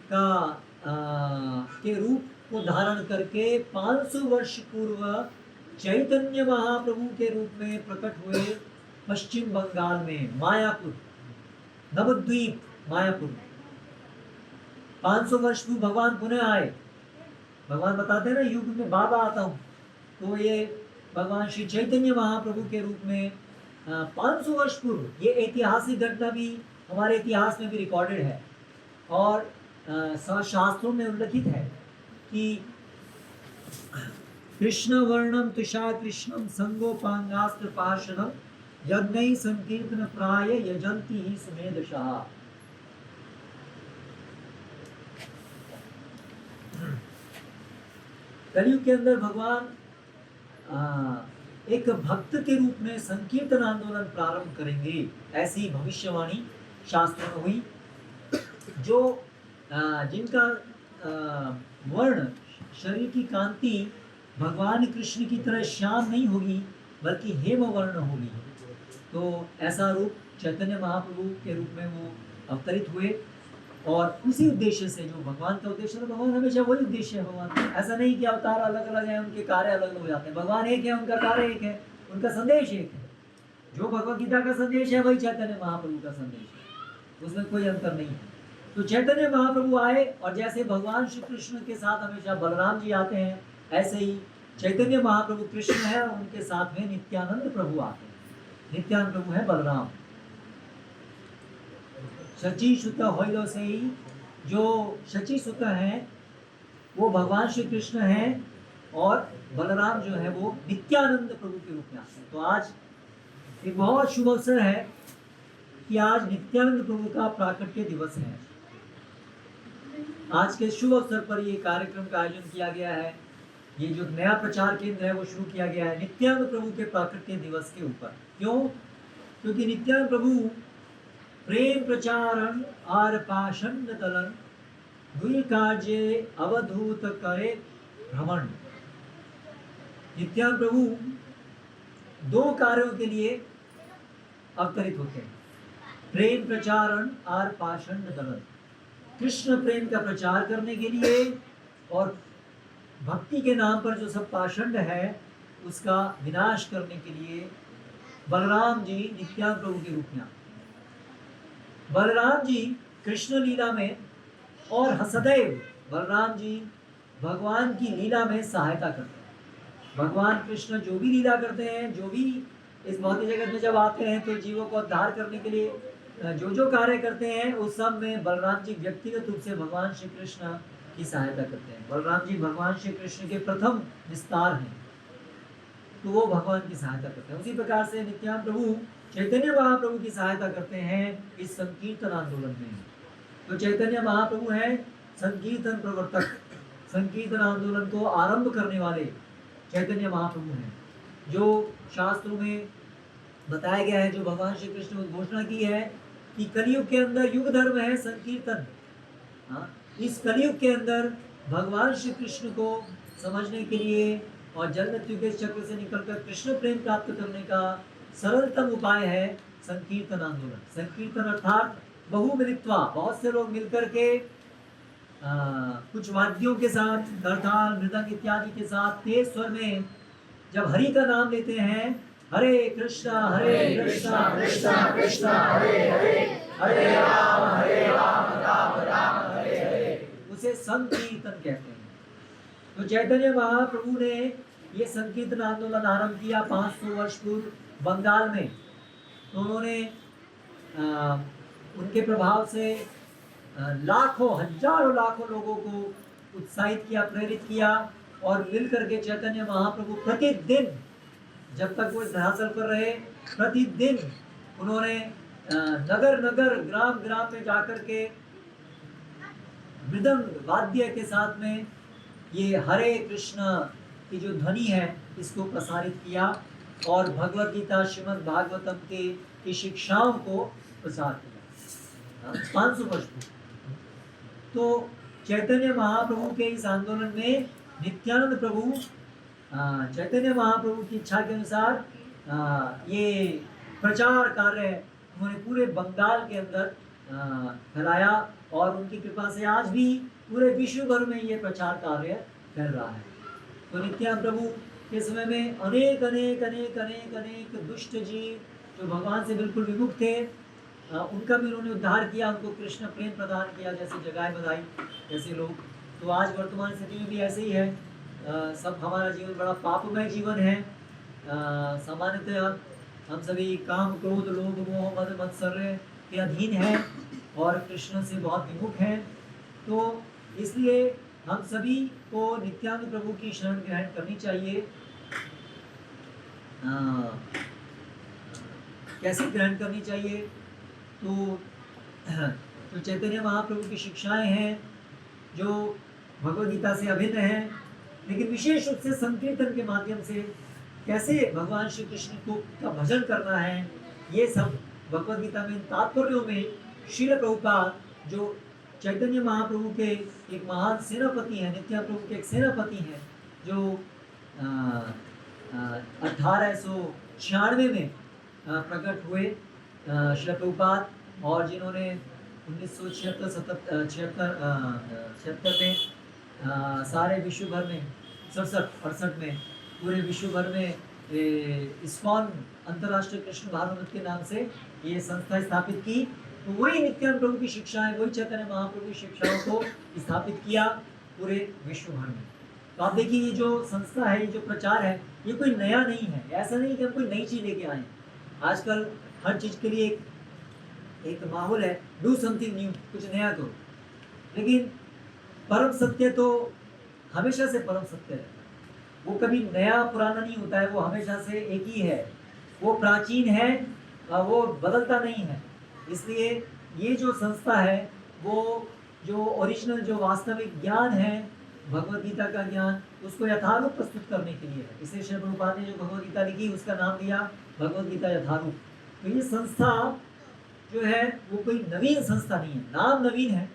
का के रूप को धारण करके 500 वर्ष पूर्व चैतन्य महाप्रभु के रूप में प्रकट हुए पश्चिम बंगाल में मायापुर, नवद्वीप मायापुर। 500 वर्ष पूर्व भगवान पुनः आए। भगवान बताते हैं ना, युग में बाबा आता हूँ। तो ये भगवान श्री चैतन्य महाप्रभु के रूप में 500 वर्ष पूर्व, ये ऐतिहासिक घटना भी हमारे इतिहास में भी रिकॉर्डेड है। और शास्त्रों में उल्लिखित है कि कृष्ण वर्णम तुषा कृष्णम संगोपांगास्त्र पार्षदम यज्ञ संकीर्तन प्राय यजंती ही सुमेधशाह। कलयुग के अंदर भगवान एक भक्त के रूप में संकीर्तन आंदोलन प्रारंभ करेंगे, ऐसी भविष्यवाणी शास्त्रों में हुई। जो जिनका वर्ण, शरीर की कांति भगवान कृष्ण की तरह श्याम नहीं होगी, बल्कि हेम वर्ण होगी। तो ऐसा रूप चैतन्य महाप्रभु के रूप में वो अवतरित हुए, और उसी उद्देश्य से, जो भगवान का उद्देश्य है, भगवान हमेशा वही उद्देश्य है भगवान का। ऐसा नहीं कि अवतार अलग अलग हैं, उनके कार्य अलग अलग हो जाते हैं। भगवान एक है, उनका कार्य एक है, उनका संदेश एक है। जो भगवद गीता का संदेश है वही चैतन्य महाप्रभु का संदेश है, उसमें कोई अंतर नहीं है। तो चैतन्य महाप्रभु आए, और जैसे भगवान श्री कृष्ण के साथ हमेशा बलराम जी आते हैं, ऐसे ही चैतन्य महाप्रभु कृष्ण है, उनके साथ में नित्यानंद प्रभु आते हैं। नित्यानंद प्रभु है बलराम। शची सुत होइलो से ही, जो शची सुत है वो भगवान श्री कृष्ण है, और बलराम जो है वो नित्यानंद प्रभु के रूप में आते हैं। तो आज एक बहुत शुभ अवसर है कि आज नित्यानंद प्रभु का प्राकट्य दिवस है। आज के शुभ अवसर पर ये कार्यक्रम का आयोजन किया गया है। ये जो नया प्रचार केंद्र है वो शुरू किया गया है नित्यानंद प्रभु के प्राकट्य दिवस के ऊपर। क्यों? क्योंकि नित्यानंद प्रभु प्रेम प्रचारन आर पाषंड दलन दुई कार्य अवधूत करे भ्रमण। नित्यानंद प्रभु दो कार्यों के लिए अवतरित होते हैं, प्रेम प्रचारन और पाषंड दलन। कृष्ण प्रेम का प्रचार करने के लिए और भक्ति के नाम पर जो सब पाषंड है उसका विनाश करने के लिए बलराम जी नित्यानंद प्रभु के रूप में आते हैं। बलराम जी कृष्ण लीला में और सदैव बलराम जी भगवान की लीला में सहायता करते हैं। भगवान कृष्ण जो भी लीला करते हैं, जो भी इस भौतिक जगत में जब आते हैं तो जीवों को उद्धार करने के लिए जो जो कार्य करते हैं उस सब में बलराम जी व्यक्तिगत रूप से भगवान श्री कृष्ण की सहायता करते हैं। बलराम जी भगवान श्री कृष्ण के प्रथम विस्तार हैं, तो वो भगवान की सहायता करते हैं। उसी प्रकार से नित्यानंद प्रभु चैतन्य महाप्रभु की सहायता करते हैं इस संकीर्तन आंदोलन में। तो चैतन्य महाप्रभु हैं संकीर्तन प्रवर्तक, संकीर्तन आंदोलन को आरंभ करने वाले चैतन्य महाप्रभु हैं। जो शास्त्रों में बताया गया है, जो भगवान श्री कृष्ण ने घोषणा की है कि कलयुग के अंदर युग धर्म है संकीर्तन। इस कलयुग के अंदर भगवान श्री कृष्ण को समझने के लिए और जन्म मृत्यु के चक्र से निकलकर कृष्ण प्रेम प्राप्त करने का सरलतम उपाय है संकीर्तन आंदोलन। संकीर्तन अर्थात बहुमिलित्वा, बहुत से लोग मिलकर के कुछ वाद्यों के साथ, करताल, मृदंग इत्यादि के साथ तेज स्वर में जब हरि का नाम लेते हैं, हरे कृष्णा कृष्णा कृष्णा हरे हरे, हरे राम राम राम हरे हरे, उसे संकीर्तन कहते हैं। तो चैतन्य महाप्रभु ने ये संकीर्तन आंदोलन आरंभ किया 500 वर्ष पूर्व बंगाल में। तो उन्होंने उनके प्रभाव से लाखों, हजारों लाखों लोगों को उत्साहित किया, प्रेरित किया, और मिलकर के चैतन्य महाप्रभु प्रतिदिन, जब तक वो इस धरातल पर रहे, प्रतिदिन उन्होंने नगर नगर, ग्राम ग्राम में जाकर के मृदंग वाद्य के साथ में ये हरे कृष्ण की जो ध्वनि है इसको प्रसारित किया और भगवद गीता, श्रीमद् भागवतम की शिक्षाओं को प्रसार किया 500 वर्ष। तो चैतन्य महाप्रभु के इस आंदोलन में नित्यानंद प्रभु चैतन्य महाप्रभु की इच्छा के अनुसार ये प्रचार कार्य उन्होंने पूरे बंगाल के अंदर फैलाया, और उनकी कृपा से आज भी पूरे विश्व भर में ये प्रचार कार्य कर रहा है। तो नित्यानंद प्रभु के समय में अनेक अनेक अनेक अनेक अनेक दुष्ट जीव जो भगवान से बिल्कुल विमुख थे, उनका भी उन्होंने उद्धार किया, उनको कृष्ण प्रेम प्रदान किया, जैसे जगाए बधाई जैसे लोग। तो आज वर्तमान स्थिति में भी ऐसे ही है। सब हमारा जीवन बड़ा पापमय जीवन है। सामान्यतः हम सभी काम, क्रोध, लोभ, मोह, मद, मत्सर्य के अधीन हैं और कृष्ण से बहुत विमुख हैं। तो इसलिए हम सभी को नित्यानंद प्रभु की शरण ग्रहण करनी चाहिए। कैसे ग्रहण करनी चाहिए? तो चैतन्य महाप्रभु की शिक्षाएं हैं जो भगवद गीता से अभिन्न हैं, लेकिन विशेष रूप से संकीर्तन के माध्यम से कैसे भगवान श्री कृष्ण को का भजन करना है, ये सब भगवद गीता में तात्पर्यों में श्रील प्रभुपाद जो चैतन्य महाप्रभु के एक महान सेनापति हैं, नित्यानंद प्रभु के एक सेनापति हैं, जो 1896 में प्रकट हुए श्रील प्रभुपाद, और जिन्होंने 1976 में सारे विश्व भर में 67-68 में पूरे विश्व भर में इस्कॉन अंतर्राष्ट्रीय कृष्ण भावनामृत के नाम से ये संस्था स्थापित की। तो वही नित्यानंद प्रभु की शिक्षाएं, वही चैतन्य महाप्रभु की शिक्षाओं को स्थापित किया पूरे विश्व भर में। तो आप देखिए ये जो संस्था है, ये जो प्रचार है, ये कोई नया नहीं है। ऐसा नहीं कि हम कोई नई चीज़ लेके आए। आजकल हर चीज़ के लिए एक माहौल है, डू समथिंग न्यू, कुछ नया करो। लेकिन परम सत्य तो हमेशा से परम सत्य है, वो कभी नया पुराना नहीं होता है, वो हमेशा से एक ही है, वो प्राचीन है, वो बदलता नहीं है। इसलिए ये जो संस्था है, वो जो ओरिजिनल जो वास्तविक ज्ञान है भगवद गीता का ज्ञान, उसको यथारूप प्रस्तुत करने के लिए है। इसलिए श्री प्रभुपाद ने जो भगवद गीता लिखी उसका नाम दिया भगवद गीता यथारूप। तो ये संस्था जो है वो कोई नवीन संस्था नहीं है, नाम नवीन है,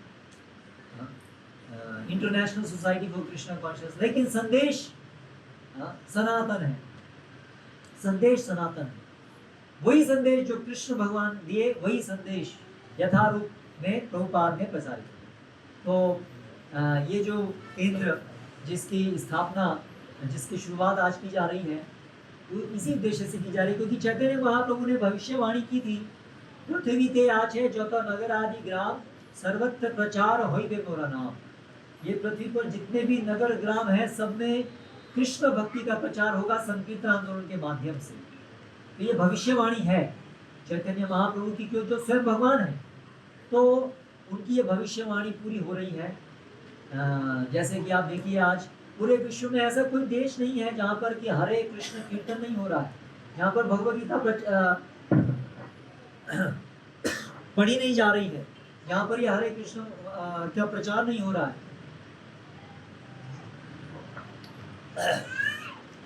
international society for Krishna conscious, लेकिन संदेश सनातन है। संदेश सनातन है, वही संदेश जो कृष्ण भगवान दिए, वही संदेश यथारूप में प्रभुपाद ने प्रसारित किया। तो ये जो केंद्र जिसकी स्थापना, जिसकी शुरुआत आज की जा रही है, वो इसी उद्देश्य से की जा रही है, क्योंकि चैतन्य महाप्रभु ने भविष्यवाणी की थी, पृथ्वी ते आछे जत नगर आदि ग्राम सर्वत्र प्रचार होइबे मोरा नाम। ये पृथ्वी पर जितने भी नगर ग्राम हैं, सब में कृष्ण भक्ति का प्रचार होगा संकीर्तन आंदोलन के माध्यम से। तो ये भविष्यवाणी है चैतन्य महाप्रभु की, क्यों जो स्वयं भगवान है, तो उनकी ये भविष्यवाणी पूरी हो रही है। जैसे कि आप देखिए आज पूरे विश्व में ऐसा कोई देश नहीं है जहाँ पर कि हरे कृष्ण कीर्तन नहीं हो रहा है, जहाँ पर भगवद गीता पढ़ी नहीं जा रही है, जहाँ पर ये हरे कृष्ण का प्रचार नहीं हो रहा है।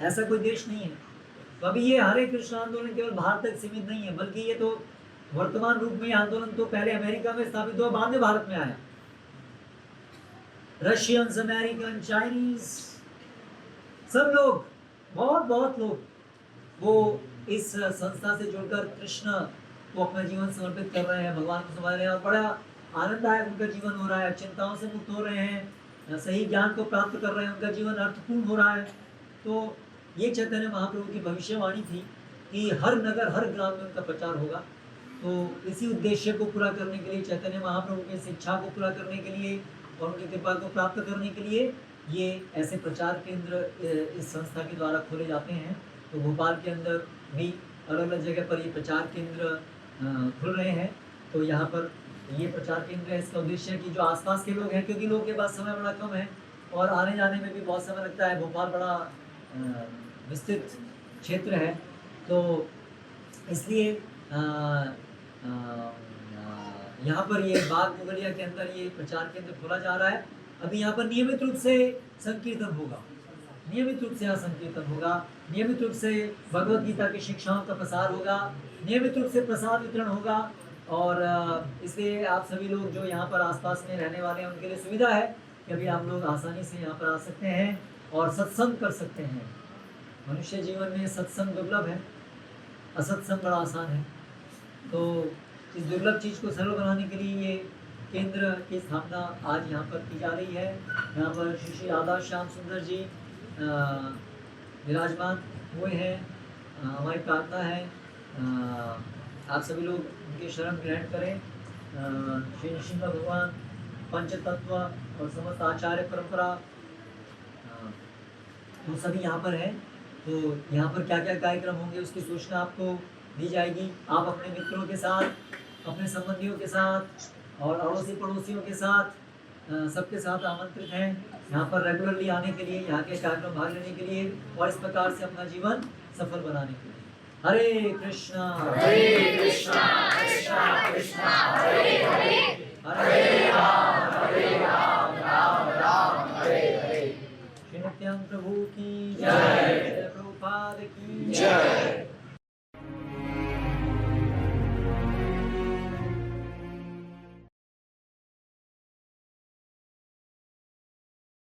ऐसा कोई देश नहीं है। तो अभी ये हरे कृष्ण आंदोलन केवल भारत तक सीमित नहीं है, बल्कि ये तो वर्तमान रूप में आंदोलन तो पहले अमेरिका में स्थापित हुआ, बाद में भारत में आया। रशियंस, अमेरिकन, चाइनीज, सब लोग, बहुत लोग वो इस संस्था से जुड़कर कृष्ण को अपना जीवन समर्पित कर रहे हैं, भगवान को समझ रहे हैं, और बड़ा आनंददायक उनका जीवन हो रहा है, चिंताओं से मुक्त हो रहे हैं, सही ज्ञान को प्राप्त कर रहे हैं, उनका जीवन अर्थपूर्ण हो रहा है। तो ये चैतन्य महाप्रभु की भविष्यवाणी थी कि हर नगर, हर ग्राम में उनका प्रचार होगा। तो इसी उद्देश्य को पूरा करने के लिए, चैतन्य महाप्रभु की शिक्षा को पूरा करने के लिए और उनकी कृपा को प्राप्त करने के लिए ये ऐसे प्रचार केंद्र इस संस्था के द्वारा खोले जाते हैं। तो भोपाल के अंदर भी अलग अलग जगह पर ये प्रचार केंद्र खुल रहे हैं। तो यहाँ पर ये प्रचार केंद्र है, इसका उद्देश्य है कि जो आसपास के लोग हैं, क्योंकि लोगों के पास समय बड़ा कम है और आने जाने में भी बहुत समय लगता है, भोपाल बड़ा विस्तृत क्षेत्र है, तो इसलिए यहाँ पर ये बाग मुगलिया के अंदर ये प्रचार केंद्र खोला जा रहा है। अभी यहाँ पर नियमित रूप से संकीर्तन होगा, नियमित रूप से यहाँ संकीर्तन होगा, नियमित रूप से भगवद गीता की शिक्षाओं का प्रसार होगा, नियमित रूप से प्रसाद वितरण होगा। और इसलिए आप सभी लोग जो यहाँ पर आसपास में रहने वाले हैं, उनके लिए सुविधा है कि अभी आप लोग आसानी से यहाँ पर आ सकते हैं और सत्संग कर सकते हैं। मनुष्य जीवन में सत्संग दुर्लभ है, असत्संग बड़ा आसान है। तो इस दुर्लभ चीज़ को सरल बनाने के लिए ये केंद्र की स्थापना आज यहाँ पर की जा रही है। यहाँ पर श्री श्री राधा श्याम सुंदर जी विराजमान हुए हैं। हमारी प्रार्थना है आप सभी लोग उनके शरण ग्रहण करें। श्री नृसिंह भगवान, पंचतत्व और समस्त आचार्य परंपरा तो सभी यहाँ पर है। तो यहाँ पर क्या क्या कार्यक्रम होंगे उसकी सूचना आपको दी जाएगी। आप अपने मित्रों के साथ, अपने संबंधियों के साथ और अड़ोसी पड़ोसियों के साथ, सबके साथ आमंत्रित हैं यहाँ पर रेगुलरली आने के लिए, यहाँ के कार्यक्रम भाग लेने के लिए और इस प्रकार से अपना जीवन सफल बनाने के लिए। हरे कृष्णा कृष्णा कृष्णा हरे हरे, हरे राम राम राम हरे हरे। श्री नित्यानंद प्रभु की जय, प्रभुपाद की जय।